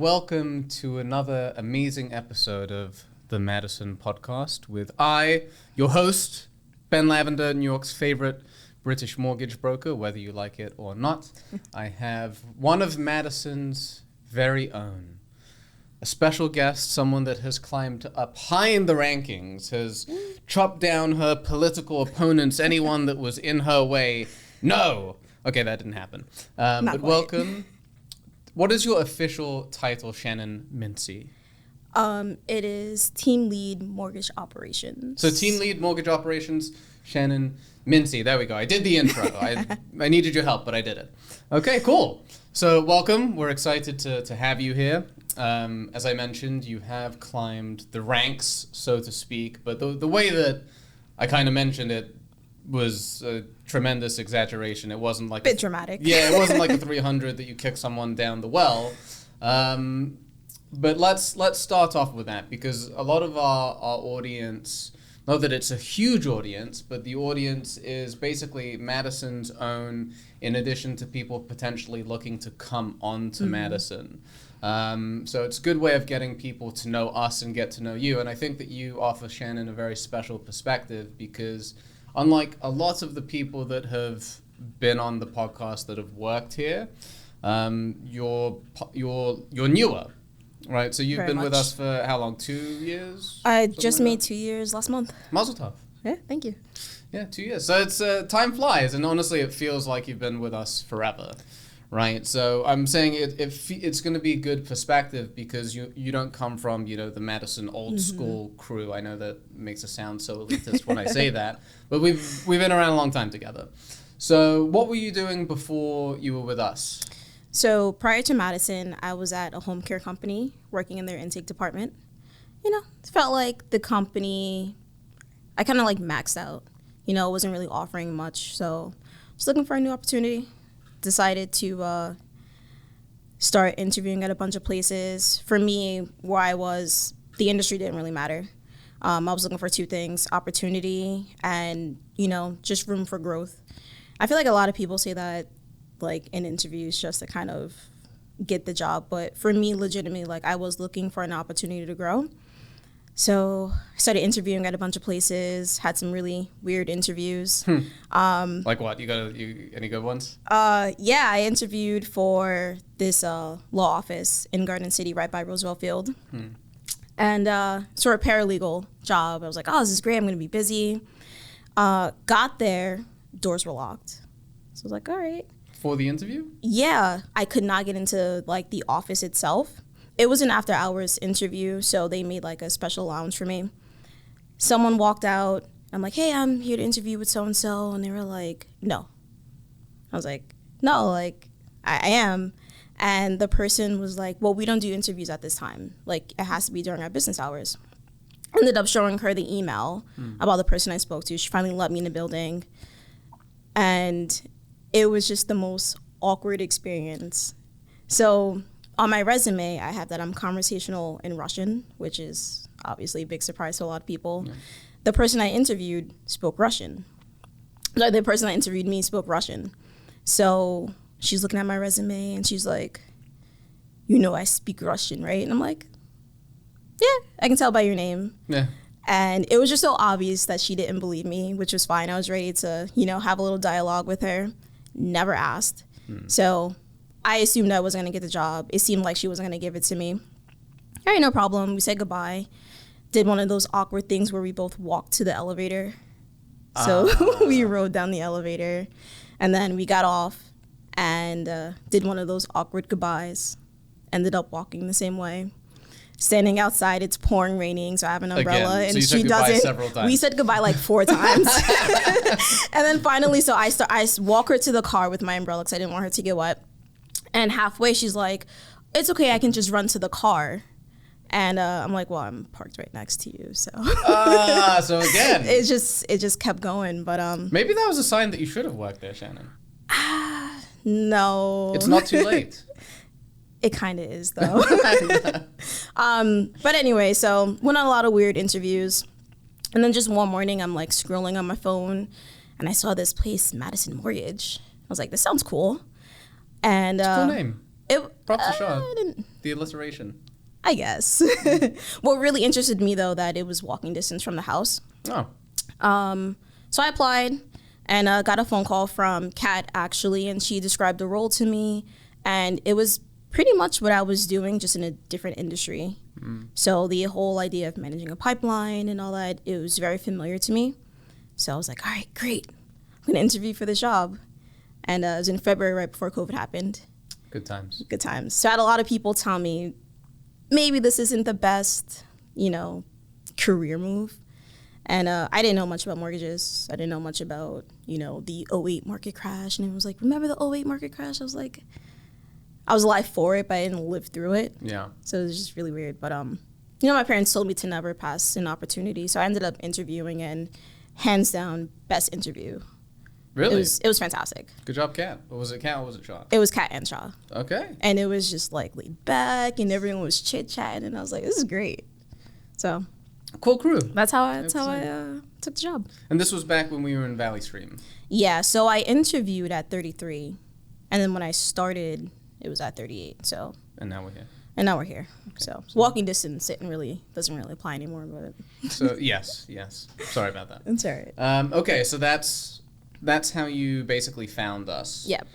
welcome to another amazing episode of the Madison podcast with I, your host, Ben Lavender, New York's favorite British mortgage broker, whether you like it or not. I have one of Madison's very own, a special guest, someone that has climbed up high in the rankings, has chopped down her political opponents, anyone that was in her way. No! Okay, that didn't happen. But welcome. What is your official title, Shannen Mincey? It is Team Lead Mortgage Operations. So Team Lead Mortgage Operations, Shannen Mincey. There we go. I did the intro. I needed your help, but I did it. Okay, cool. So welcome. We're excited to have you here. As I mentioned, you have climbed the ranks, so to speak. But the way that I kind of mentioned it was a tremendous exaggeration. It wasn't like bit dramatic. Yeah, it wasn't like a 300 that you kick someone down the well. But let's start off with that, because a lot of our audience, not that it's a huge audience, but the audience is basically Madison's own, in addition to people potentially looking to come on to Madison. So it's a good way of getting people to know us and get to know you. And I think that you offer, Shannen, a very special perspective, because unlike a lot of the people that have been on the podcast that have worked here, you're newer, right? So you've Very been much. with us for how long? 2 years? I Something just like made that? 2 years last month. Mazel tov. Yeah, thank you. Yeah, 2 years. So it's time flies, and honestly, it feels like you've been with us forever, right? So I'm saying it's going to be good perspective, because you don't come from the Madison old school crew. I know that makes it sound so elitist when I say that, but we've been around a long time together. So what were you doing before you were with us? So prior to Madison, I was at a home care company working in their intake department. It felt like the company, I kind of maxed out. Wasn't really offering much. So just looking for a new opportunity. Decided to start interviewing at a bunch of places. For me, where I was, the industry didn't really matter. I was looking for two things: opportunity and, just room for growth. I feel like a lot of people say that, in interviews just to kind of get the job. But for me, legitimately, I was looking for an opportunity to grow. So I started interviewing at a bunch of places, had some really weird interviews. Like what? Any good ones? Yeah, I interviewed for this law office in Garden City right by Roosevelt Field. And sort of paralegal job. I was like, oh, this is great. I'm going to be busy. Got there, doors were locked. So I was like, all right. For the interview? Yeah, I could not get into the office itself. It was an after hours interview, so they made a special lounge for me. Someone walked out. I'm like, hey, I'm here to interview with so-and-so. And they were like, no. I was like, no, I am. And the person was like, well, we don't do interviews at this time. It has to be during our business hours. Ended up showing her the email about the person I spoke to. She finally let me in the building. And it was just the most awkward experience. So on my resume, I have that I'm conversational in Russian, which is obviously a big surprise to a lot of people. Yeah. The person I interviewed spoke Russian. The person that interviewed me spoke Russian. So she's looking at my resume and she's like, I speak Russian, right? And I'm like, yeah, I can tell by your name. Yeah. And it was just so obvious that she didn't believe me, which was fine. I was ready to, have a little dialogue with her. Never asked. So I assumed I wasn't going to get the job. It seemed like she wasn't going to give it to me. All right, no problem. We said goodbye. Did one of those awkward things where we both walked to the elevator. So we rode down the elevator. And then we got off and did one of those awkward goodbyes. Ended up walking the same way. Standing outside, it's pouring, raining, so I have an umbrella. Again. And so you she said goodbye doesn't. Several times. We said goodbye 4 times. And then finally, so I walk her to the car with my umbrella because I didn't want her to get wet. And halfway, she's like, it's okay, I can just run to the car. And I'm like, well, I'm parked right next to you, so. So again. It just kept going, but. Maybe that was a sign that you should have worked there, Shannen. No. It's not too late. It kind of is, though. But anyway, so went on a lot of weird interviews. And then just one morning, I'm scrolling on my phone, and I saw this place, Madison Mortgage. I was like, this sounds cool. And it's a cool name. Props to Sean. The alliteration. I guess. What really interested me, though, that it was walking distance from the house. Oh. So I applied and got a phone call from Kat, actually, and she described the role to me. And it was pretty much what I was doing, just in a different industry. So the whole idea of managing a pipeline and all that, it was very familiar to me. So I was like, all right, great. I'm going to interview for this job. And it was in February, right before COVID happened. Good times. Good times. So I had a lot of people tell me, maybe this isn't the best, career move. And I didn't know much about mortgages. I didn't know much about, the '08 market crash. And it was like, remember the '08 market crash? I was like, I was alive for it, but I didn't live through it. Yeah. So it was just really weird. But, my parents told me to never pass an opportunity. So I ended up interviewing, and hands down, best interview. Really? It was fantastic. Good job, Kat. Or was it Kat or was it Shaw? It was Kat and Shaw. Okay. And it was just like laid back, and everyone was chit-chatting, and I was like, this is great. So cool crew. that's how I took the job. And this was back when we were in Valley Stream. Yeah, so I interviewed at 33, and then when I started, it was at 38. So And now we're here. Okay. So walking distance doesn't really apply anymore. But So yes. Sorry about that. it's all right. Okay, so that's how you basically found us. Yep.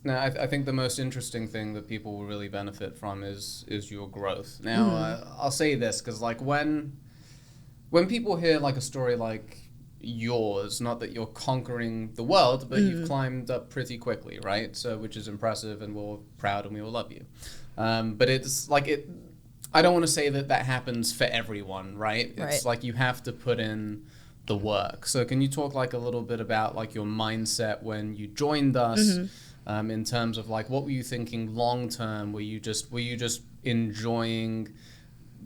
Now, I think the most interesting thing that people will really benefit from is your growth. Now, I'll say this because when people hear like a story like yours, not that you're conquering the world, but you've climbed up pretty quickly, right? So, which is impressive, and we're proud and we will love you. But it's like I don't want to say that happens for everyone, right? It's like you have to put in the work. So can you talk like a little bit about like your mindset when you joined us, in terms of like what were you thinking long term? Were you just enjoying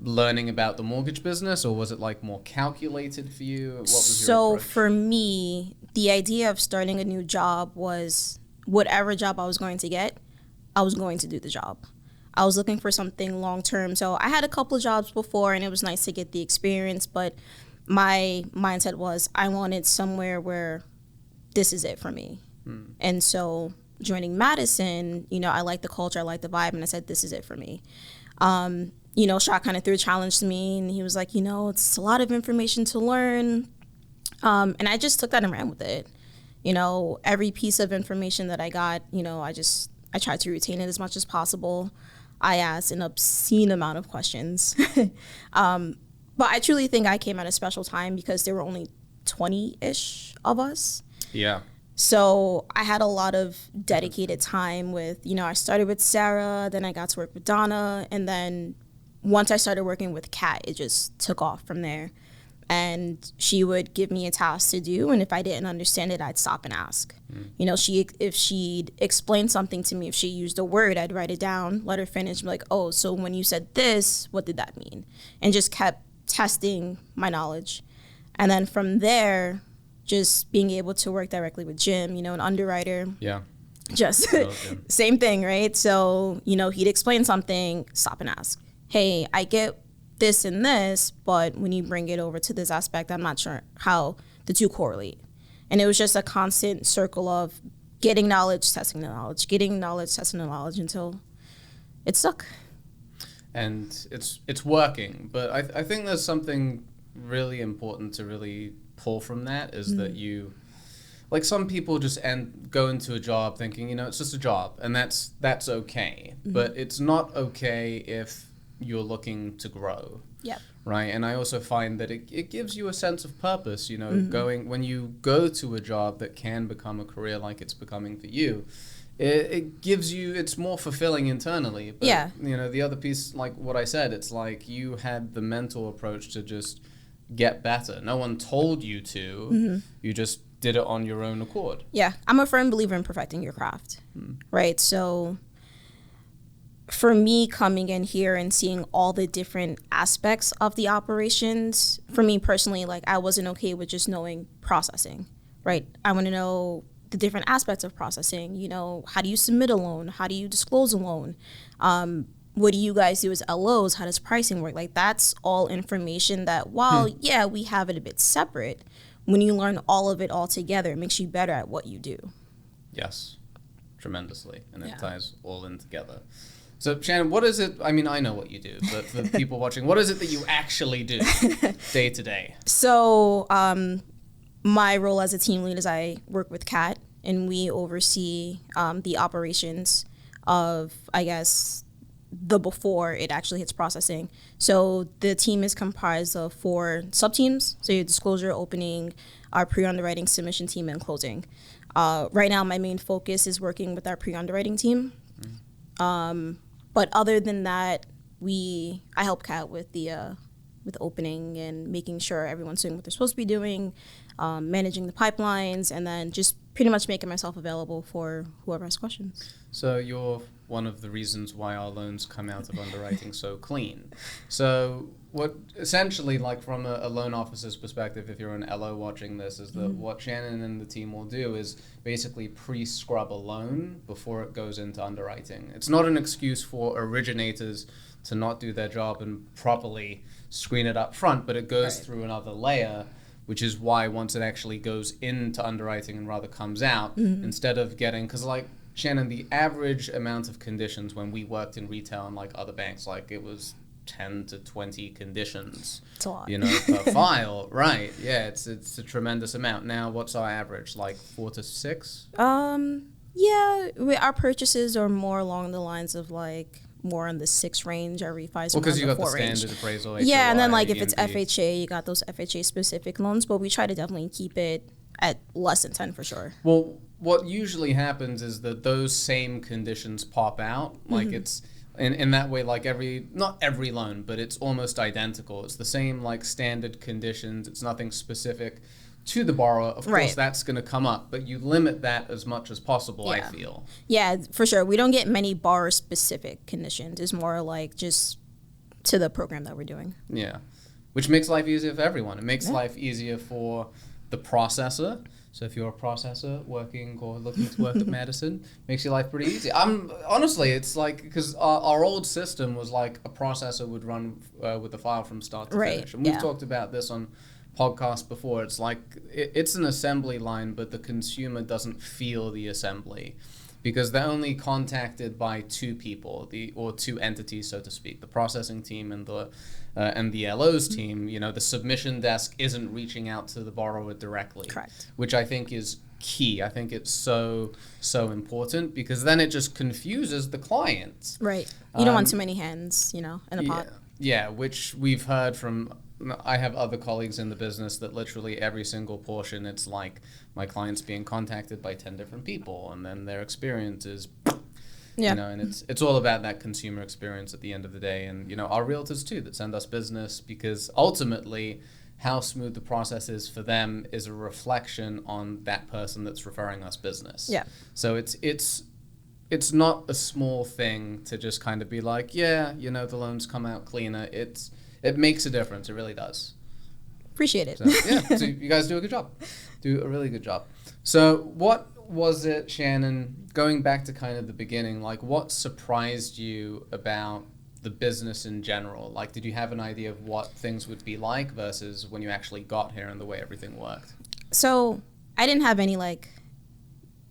learning about the mortgage business, or was it like more calculated for you? What was your approach? For me, the idea of starting a new job was whatever job I was going to get, I was going to do the job. I was looking for something long term. So I had a couple of jobs before, and it was nice to get the experience, but my mindset was I wanted somewhere where this is it for me. And so joining Madison, I liked the culture, I liked the vibe, and I said, this is it for me. Shaw kind of threw a challenge to me, and he was like, it's a lot of information to learn. And I just took that and ran with it. Every piece of information that I got, I tried to retain it as much as possible. I asked an obscene amount of questions. But I truly think I came at a special time because there were only 20-ish of us. Yeah. So I had a lot of dedicated time with, I started with Sarah, then I got to work with Donna, and then once I started working with Kat, it just took off from there. And she would give me a task to do, and if I didn't understand it, I'd stop and ask. If she'd explain something to me, if she used a word, I'd write it down, let her finish, be like, oh, so when you said this, what did that mean? And just kept testing my knowledge. And then from there, just being able to work directly with Jim, an underwriter. Yeah. Just same thing, right? So, he'd explain something, stop and ask. Hey, I get this and this, but when you bring it over to this aspect, I'm not sure how the two correlate. And it was just a constant circle of getting knowledge, testing the knowledge, getting knowledge, testing the knowledge until it stuck. And it's working. But I think there's something really important to really pull from that is that you, like some people just go into a job thinking, it's just a job, and that's okay. But it's not okay if you're looking to grow. Yep. Right. And I also find that it gives you a sense of purpose, going when you go to a job that can become a career like it's becoming for you. It gives you, it's more fulfilling internally. But, yeah. The other piece, like what I said, it's like you had the mental approach to just get better. No one told you to. You just did it on your own accord. Yeah. I'm a firm believer in perfecting your craft. Right. So for me, coming in here and seeing all the different aspects of the operations, for me personally, like I wasn't okay with just knowing processing, right? I want to know the different aspects of processing. How do you submit a loan? How do you disclose a loan? What do you guys do as LOs? How does pricing work? Like that's all information that while, yeah, we have it a bit separate, when you learn all of it all together, it makes you better at what you do. Yes. tremendously, and it ties all in together. So, Shannen, what is it? I mean, I know what you do, but for the people watching, what is it that you actually do day to day? So, my role as a team lead is I work with Kat, and we oversee the operations of, I guess, the before it actually hits processing. So the team is comprised of 4 sub-teams. So your disclosure, opening, our pre-underwriting, submission team, and closing. Right now, my main focus is working with our pre-underwriting team. But other than that, I help Kat with the with opening and making sure everyone's doing what they're supposed to be doing, managing the pipelines, and then just pretty much making myself available for whoever has questions. So you're one of the reasons why our loans come out of underwriting so clean. So what essentially, like from a loan officer's perspective, if you're an LO watching this, is that what Shannen and the team will do is basically pre-scrub a loan before it goes into underwriting. It's not an excuse for originators to not do their job and properly screen it up front, but it goes through another layer, which is why once it actually goes into underwriting and rather comes out, instead of getting, because like Shannen, the average amount of conditions when we worked in retail and like other banks, like it was 10 to 20 conditions, It's a lot. per file, right? Yeah, it's a tremendous amount. Now, what's our average? Like 4 to 6? Yeah, our purchases are more along the lines of like more in the 6 range. Our refis Well, because you got the range. standard appraisal, Yeah, and then HOI, like if it's EMD. FHA, you got those FHA specific loans, but we try to definitely keep it at less than 10 for sure. Well, what usually happens is that those same conditions pop out. Like it's in that way, like not every loan, but it's almost identical. It's the same like standard conditions. It's nothing specific to the borrower. Of course, that's going to come up, but you limit that as much as possible, I feel. Yeah, for sure. We don't get many borrower specific conditions. It's more like just to the program that we're doing. Yeah, which makes life easier for everyone. It makes life easier for the processor. So if you're a processor working or looking to work at Madison, makes your life pretty easy. Honestly, it's like, because our old system was like a processor would run with the file from start to finish. And we've talked about this on podcasts before. It's like, it's an assembly line, but the consumer doesn't feel the assembly because they're only contacted by 2 people, or 2 entities, so to speak, the processing team and the LO's team. The submission desk isn't reaching out to the borrower directly. Correct. Which I think is key. I think it's so important because then it just confuses the client. Right. You don't want too many hands, in a pot. Yeah, which we've heard from. I have other colleagues in the business that literally every single portion, it's like my client's being contacted by 10 different people, and then their experience is, and it's all about that consumer experience at the end of the day. And, our realtors too that send us business, because ultimately how smooth the process is for them is a reflection on that person that's referring us business. Yeah. So it's not a small thing to just kind of be like, the loans come out cleaner. It makes a difference. It really does. Appreciate it. So you guys do a good job. Do a really good job. So what was it, Shannen, going back to kind of the beginning, like what surprised you about the business in general? Like, did you have an idea of what things would be like versus when you actually got here and the way everything worked? So I didn't have any like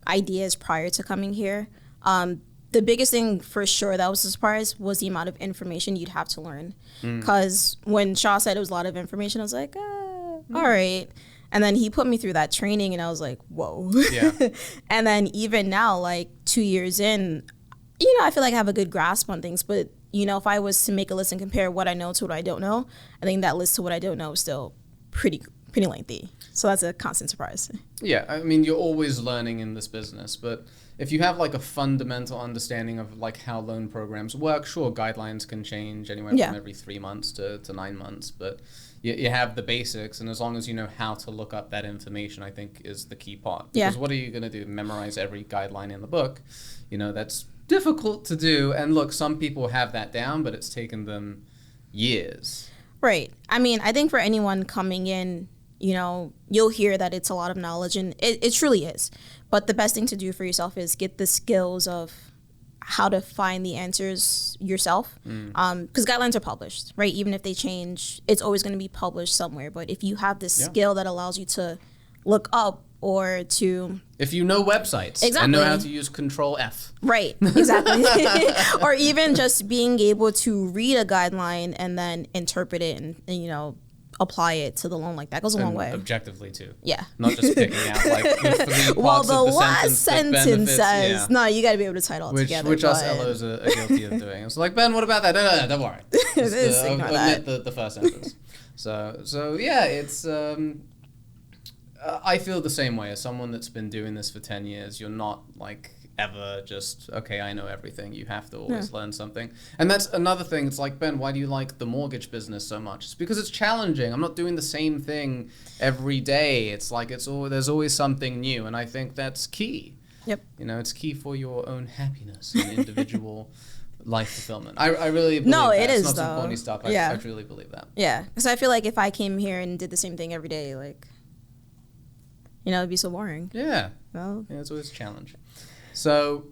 ideas prior to coming here. The biggest thing for sure that was a surprise was the amount of information you'd have to learn. Because when Shaw said it was a lot of information, I was like, all right. And then he put me through that training and I was like, whoa. Yeah. And then even now, like 2 years in, I feel like I have a good grasp on things. But, if I was to make a list and compare what I know to what I don't know, I think that list to what I don't know is still pretty lengthy. So that's a constant surprise. Yeah, I mean, you're always learning in this business, but if you have like a fundamental understanding of like how loan programs work, sure, guidelines can change anywhere from every 3 months to 9 months, but you have the basics, and as long as you know how to look up that information, I think is the key part. Because what are you going to do? Memorize every guideline in the book? That's difficult to do. And look, some people have that down, but it's taken them years. Right. I mean, I think for anyone coming in, you'll hear that it's a lot of knowledge, and it truly is. But the best thing to do for yourself is get the skills of how to find the answers yourself. Because guidelines are published, right? Even if they change, it's always going to be published somewhere. But if you have this skill that allows you to look up or to... If you know websites and know how to use Control F. Right, exactly. Or even just being able to read a guideline and then interpret it and you know, apply it to the loan, like that goes a long way. Objectively too. Yeah. Not just picking out like the 3 parts well, of the last sentence says, yeah. no, you got to be able to tie it all together. Which us LOs are guilty of doing. It's like, Ben, what about that? No, don't worry. Just, omit the first sentence. So yeah, it's... I feel the same way. As someone that's been doing this for 10 years, you're not like ever just, okay, I know everything. You have to always learn something. And that's another thing. It's like, Ben, why do you like the mortgage business so much? It's because it's challenging. I'm not doing the same thing every day. It's like there's always something new. And I think that's key. Yep. You know, it's key for your own happiness and individual life fulfillment. I really believe no, that. it is, it's not though. some corny stuff. I truly believe that. Yeah. Because I feel like if I came here and did the same thing every day, like... You know, it'd be so boring. Yeah. Well, yeah, it's always a challenge. So,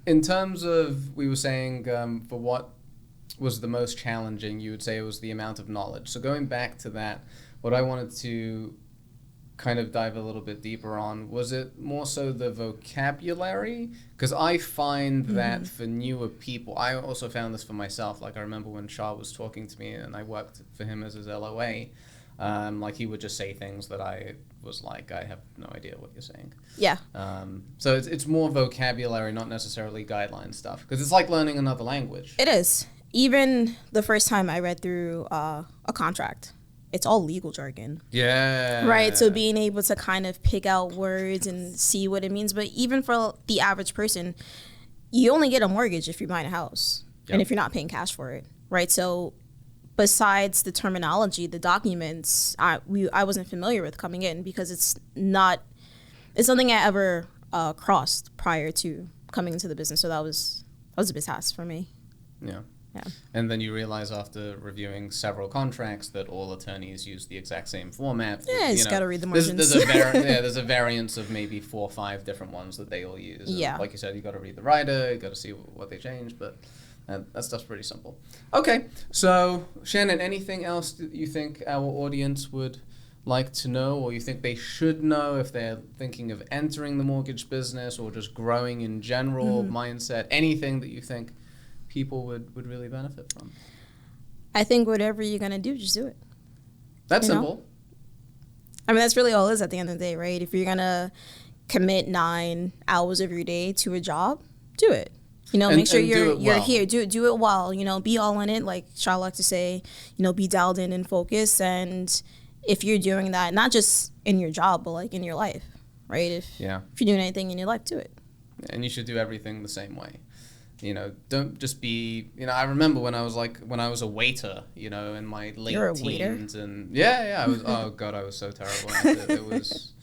in terms of, we were saying, for what was the most challenging, you would say it was the amount of knowledge. So going back to that, what I wanted to kind of dive a little bit deeper on, was it more so the vocabulary? Because I find that for newer people, I also found this for myself. Like I remember when Shah was talking to me and I worked for him as his LOA. Like he would just say things that I was like, I have no idea what you're saying. Yeah. So it's more vocabulary, not necessarily guideline stuff. Because it's like learning another language. It is. Even the first time I read through a contract, it's all legal jargon. Yeah. Right. So being able to kind of pick out words and see what it means. But even for the average person, you only get a mortgage if you're buying a house and if you're not paying cash for it. Right. So besides the terminology, the documents, I wasn't familiar with coming in because it's something I ever crossed prior to coming into the business. So that was a big task for me. Yeah. Yeah. And then you realize after reviewing several contracts that all attorneys use the exact same format. Yeah, you just got to read the margins. There's a variance of maybe 4 or 5 different ones that they all use. And like you said, you got to read the rider, you got to see what they changed, but that stuff's pretty simple. Okay, so Shannen, anything else that you think our audience would like to know, or you think they should know if they're thinking of entering the mortgage business or just growing in general, mindset, anything that you think people would really benefit from? I think whatever you're going to do, just do it. That's simple. I mean, that's really all it is at the end of the day, right? If you're going to commit 9 hours of your day to a job, do it. You know, make sure you're here. Do it well. You know, be all in it. Like Shah likes to say, you know, be dialed in and focused. And if you're doing that, not just in your job, but like in your life, right? If you're doing anything in your life, do it. And you should do everything the same way. You know, don't just be, you know, I remember when I was a waiter, you know, in my late teens. And I was, oh God, I was so terrible at it. It was...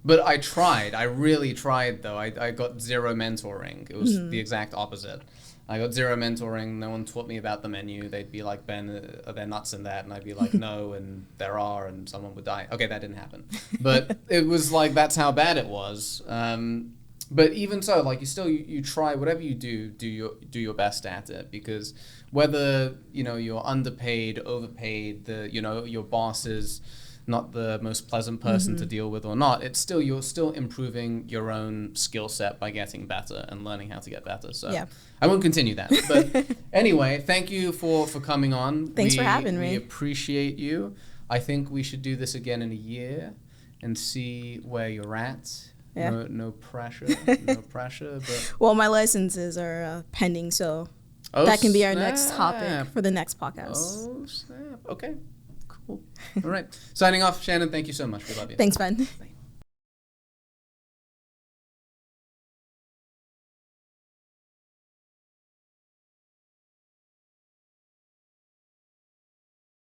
But I tried. I really tried, though. I got 0 mentoring. It was the exact opposite. I got 0 mentoring. No one taught me about the menu. They'd be like, Ben, are there nuts in that? And I'd be like, no, and there are, and someone would die. Okay, that didn't happen. But it was like, that's how bad it was. But even so, like, you try, whatever you do your best at it. Because whether, you know, you're underpaid, overpaid, your boss is not the most pleasant person to deal with or not, you're still improving your own skill set by getting better and learning how to get better. So I won't continue that. But anyway, thank you for coming on. Thanks for having me. We appreciate you. I think we should do this again in a year and see where you're at. Yeah. No pressure. No pressure. But well, my licenses are pending, so that can be our next topic for the next podcast. Oh, snap. Okay. Cool. All right. Signing off, Shannen. Thank you so much. We love you. Thanks, Ben. Bye.